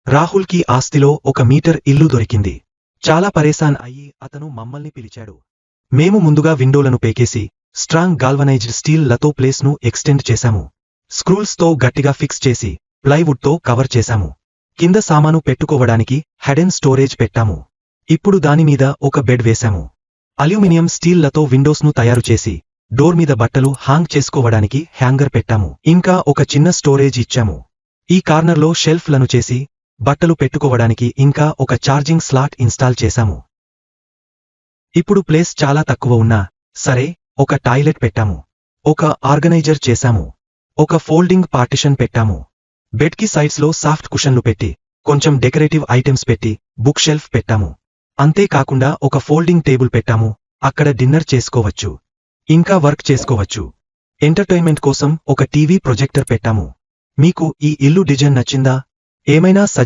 రాహుల్కి ఆస్తిలో 1 మీటర్ ఇల్లు దొరికింది. చాలా పరేశాన్ అయ్యి అతను మమ్మల్ని పిలిచాడు. మేము ముందుగా విండోలను పేకేసి స్ట్రాంగ్ గాల్వనైజ్డ్ స్టీల్ లతో ప్లేస్ ను ఎక్స్టెండ్ చేశాము. స్క్రూల్స్ తో గట్టిగా ఫిక్స్ చేసి ప్లైవుడ్ తో కవర్ చేశాము. కింద సామాను పెట్టుకోవడానికి హెడెన్ స్టోరేజ్ పెట్టాము. ఇప్పుడు దానిమీద ఒక బెడ్ వేశాము. అల్యూమినియం స్టీల్ లతో విండోస్ ను తయారు చేసి డోర్ మీద బట్టలు హాంగ్ చేసుకోవడానికి హ్యాంగర్ పెట్టాము. ఇంకా ఒక చిన్న స్టోరేజ్ ఇచ్చాము. ఈ కార్నర్లో షెల్ఫ్ లను చేసి బట్టలు పెట్టుకోవడానికి ఇంకా ఒక ఛార్జింగ్ స్లాట్ ఇన్స్టాల్ చేశాము. ఇప్పుడు ప్లేస్ చాలా తక్కువ ఉన్నా సరే ఒక టాయిలెట్ పెట్టాము. ఒక ఆర్గనైజర్ చేశాము. ఒక ఫోల్డింగ్ పార్టిషన్ పెట్టాము. బెడ్ కి సైడ్స్ లో సాఫ్ట్ కుషన్లు పెట్టి కొంచెం డెకరేటివ్ ఐటెమ్స్ పెట్టి బుక్ షెల్ఫ్ పెట్టాము. అంతేకాకుండా ఒక ఫోల్డింగ్ టేబుల్ పెట్టాము. అక్కడ డిన్నర్ చేసుకోవచ్చు, ఇంకా వర్క్ చేసుకోవచ్చు. ఎంటర్టైన్మెంట్ కోసం ఒక టీవీ ప్రొజెక్టర్ పెట్టాము. మీకు ఈ ఇల్లు డిజైన్ నచ్చిందా? ఏమైనా సజెషన్